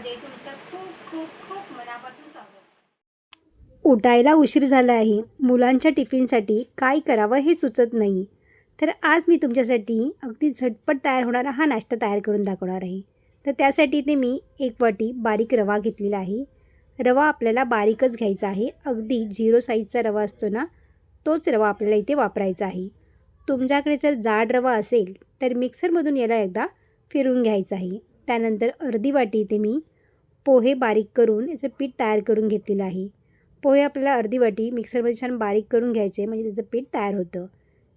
चॅनलमध्ये तुमचं खूप खूप खूप मनापासून स्वागत. उठायला उशीर झाला आहे. मुलांच्या टिफिनसाठी काय करावं हे सुचत नाही. तर आज मी तुमच्यासाठी अगदी झटपट तयार होणारा हा नाश्ता तयार करून दाखवणार आहे. तर त्यासाठी इथे मी 1 वाटी बारीक रवा घेतलेला आहे. रवा आपल्याला बारीकच घ्यायचा आहे. अगदी 0 साईजचा रवा असतो ना, तोच रवा आपल्याला इथे वापरायचा आहे. तुमच्याकडे जर जाड रवा असेल तर मिक्सरमधून याला एकदा फिरून घ्यायचं आहे. त्यानंतर अर्धी वाटी इथे मी पोहे बारीक करून याचं पीठ तयार करून घेतलेलं आहे. पोहे आपल्याला अर्धी वाटी मिक्सरमध्ये छान बारीक करून घ्यायचे म्हणजे त्याचं पीठ तयार होतं.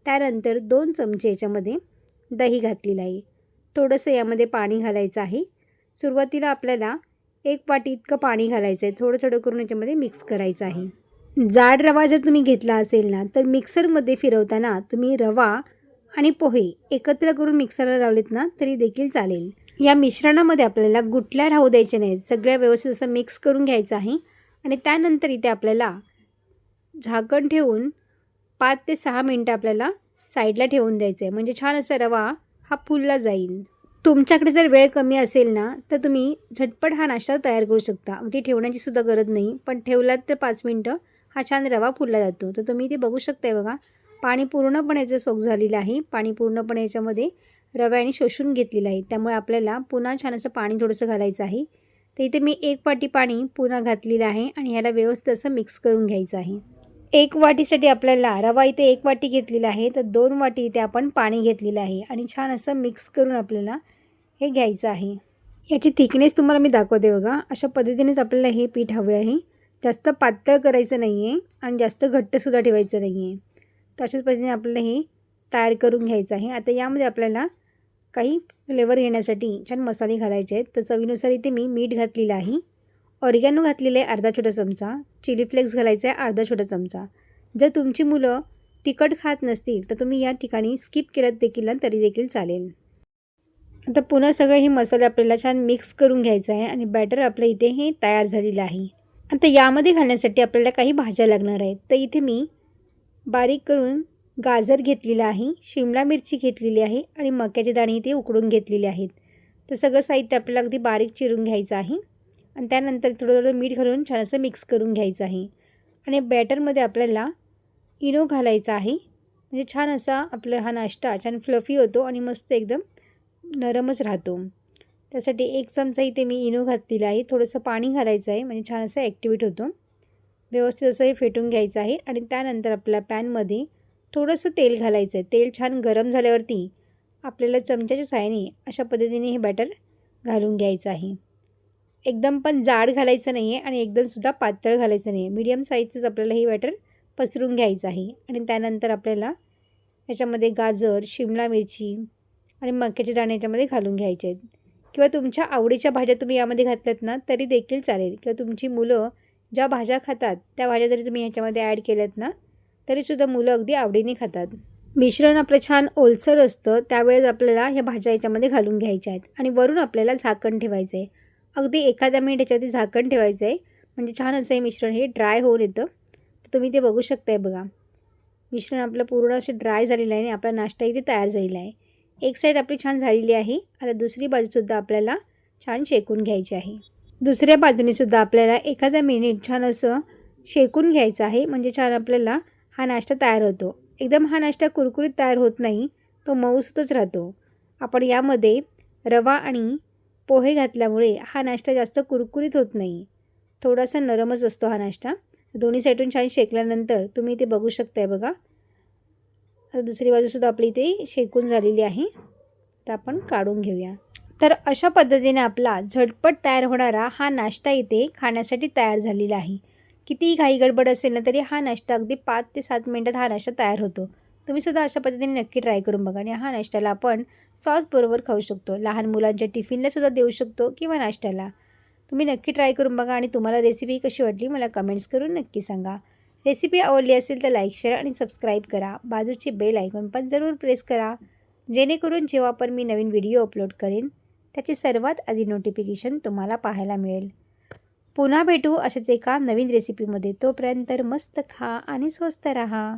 त्यानंतर 2 चमचे याच्यामध्ये दही घातलेलं आहे. थोडंसं यामध्ये पाणी घालायचं आहे. सुरुवातीला आपल्याला 1 वाटी इतकं पाणी घालायचं आहे. थोडं थोडं करून याच्यामध्ये मिक्स करायचं आहे. जाड रवा जर तुम्ही घेतला असेल ना, तर मिक्सरमध्ये फिरवताना तुम्ही रवा आणि पोहे एकत्र करून मिक्सरला लावलेत ना, तरी देखील चालेल. या मिश्रणामध्ये आपल्याला गुठल्या राहू द्यायच्या नाहीत. सगळ्या व्यवस्थित असं मिक्स करून घ्यायचं आहे आणि त्यानंतर इथे आपल्याला झाकण ठेवून 5 ते 6 मिनटं आपल्याला साईडला ठेवून द्यायचं आहे. म्हणजे छान असा रवा हा फुलला जाईल. तुमच्याकडे जर वेळ कमी असेल ना, तर तुम्ही झटपट हा नाश्ता तयार करू शकता. अगदी ठेवण्याची सुद्धा गरज नाही. पण ठेवलात तर 5 मिनटं हा छान रवा फुलला जातो. तर तुम्ही ते बघू शकताय बघा. पाणी पूर्णपणे याचं सोक झालेलं आहे. पाणी पूर्णपणे याच्यामध्ये रव्याने शोषून घेतलेलं आहे. त्यामुळे आपल्याला पुन्हा छान असं पाणी थोडंसं घालायचं आहे. तर इथे मी 1 वाटी पाणी पुन्हा घातलेलं आहे आणि ह्याला व्यवस्थित असं मिक्स करून घ्यायचं आहे. 1 वाटीसाठी आपल्याला रवा इथे 1 वाटी घेतलेला आहे, तर 2 वाटी इथे आपण पाणी घेतलेलं आहे आणि छान असं मिक्स करून आपल्याला हे घ्यायचं आहे. याची थिकनेस तुम्हाला मी दाखवते बघा. अशा पद्धतीनेच आपल्याला हे पीठ हवे आहे. जास्त पातळ करायचं नाही आहे आणि जास्त घट्टसुद्धा ठेवायचं नाही आहे. तर अशाच पद्धतीने आपल्याला हे तयार करून घ्यायचं आहे. आता यामध्ये आपल्याला काही फ्लेवर येण्यासाठी छान मसाले घालायचे आहेत. तर चवीनुसार इथे मी मीठ घातलेलं आहे. ऑरिगॅनो घातलेलं आहे अर्धा छोटा चमचा. चिली फ्लेक्स घालायचा आहे अर्धा छोटा चमचा. जर तुमची मुलं तिखट खात नसतील तर तुम्ही या ठिकाणी स्किप केलं देखील तरी देखील चालेल. आता पुन्हा सगळे हे मसाले आपल्याला छान मिक्स करून घ्यायचं आहे आणि बॅटर आपलं इथे हे तयार झालेलं आहे. आता यामध्ये घालण्यासाठी आपल्याला काही भाज्या लागणार आहेत. तर इथे मी बारीक करून गाजर घेतलेलं आहे, शिमला मिरची घेतलेली आहे आणि मक्याचे दाणे इथे उकडून घेतलेले आहेत. तर सगळं साहित्य आपल्याला अगदी बारीक चिरून घ्यायचं आहे आणि त्यानंतर थोडं थोडं मीठ घालून छान असं मिक्स करून घ्यायचं आहे. आणि बॅटरमध्ये आपल्याला इनो घालायचा आहे. म्हणजे छान असा आपला हा नाश्ता छान फ्लफी होतो आणि मस्त एकदम नरमच राहतो. त्यासाठी 1 चमचा इथे मी इनो घातलेला आहे. थोडंसं पाणी घालायचं आहे म्हणजे छान असं ॲक्टिवेट होतो. व्यवस्थित असं हे फेटून घ्यायचं आहे आणि त्यानंतर आपल्या पॅनमध्ये थोडंसं तेल घालायचं आहे. तेल छान गरम झाल्यावरती आपल्याला चमच्याच्या साहाय्याने अशा पद्धतीने हे बॅटर घालून घ्यायचं आहे. एकदम पण जाड घालायचं नाही आहे आणि एकदमसुद्धा पातळ घालायचं नाही आहे. मीडियम साईजचंच आपल्याला हे बॅटर पसरून घ्यायचं आहे. आणि त्यानंतर आपल्याला याच्यामध्ये गाजर, शिमला मिरची आणि मक्याचे दाणे याच्यामध्ये घालून घ्यायचे आहेत. किंवा तुमच्या आवडीच्या भाज्या तुम्ही यामध्ये घातल्यात ना तरी देखील चालेल. किंवा तुमची मुलं ज्या भाज्या खातात त्या भाज्या जरी तुम्ही ह्याच्यामध्ये ॲड केल्यात ना तरीसुद्धा मुलं अगदी आवडीने खातात. मिश्रण आपलं छान ओलसर असतं त्यावेळेस आपल्याला ह्या भाज्या याच्यामध्ये घालून घ्यायच्या आहेत आणि वरून आपल्याला झाकण ठेवायचं आहे. अगदी एखाद्या मिनिट याच्यावरती झाकण ठेवायचं आहे म्हणजे छान असं हे मिश्रण हे ड्राय होऊन येतं. तर तुम्ही ते बघू शकताय बघा. मिश्रण आपलं पूर्ण असे ड्राय झालेलं आहे आणि आपला नाश्ता इथे तयार झालेला आहे. एक साईड आपली छान झालेली आहे. आता दुसरी बाजूसुद्धा आपल्याला छान शेकून घ्यायची आहे. दुसऱ्या बाजूनेसुद्धा आपल्याला एखादा मिनिट छान असं शेकून घ्यायचं आहे म्हणजे छान आपल्याला हा नाश्ता तयार होतो. एकदम हा नाश्ता कुरकुरीत तयार होत नाही, तो मऊसूतच राहतो. आपण यामध्ये रवा आणि पोहे घातल्यामुळे हा नाश्ता जास्त कुरकुरीत होत नाही, थोडासा नरमच असतो हा नाश्ता. दोन्ही साईडून छान शेकल्यानंतर तुम्ही इथे बघू शकताय बघा. आता दुसरी बाजूसुद्धा आपली इथे शेकून झालेली आहे. तर आपण काढून घेऊया. तर अशा पद्धतीने आपला झटपट तयार होणारा हा नाश्ता इथे खाण्यासाठी तयार झालेला आहे. कितीही घाई गडबड असेल ना तरी हा नाश्ता अगदी 5 ते 7 मिनटात हा नाश्ता तयार होतो. तुम्हीसुद्धा अशा पद्धतीने नक्की ट्राय करून बघा. आणि हा नाश्त्याला आपण सॉसबरोबर खाऊ शकतो. लहान मुलांच्या टिफिनलासुद्धा देऊ शकतो किंवा नाश्त्याला. तुम्ही नक्की ट्राय करून बघा आणि तुम्हाला रेसिपी कशी वाटली मला कमेंट्स करून नक्की सांगा. रेसिपी आवडली असेल तर लाईक, शेअर आणि सबस्क्राईब करा. बाजूची बेल आयकॉन पण जरूर प्रेस करा जेणेकरून जेव्हा पण मी नवीन व्हिडिओ अपलोड करेन त्याची सर्वात आधी नोटिफिकेशन तुम्हाला पाहायला मिळेल. पुन्हा भेटू अशाच एका नवीन रेसिपीमध्ये. तोपर्यंत मस्त खा आणि स्वस्त राहा.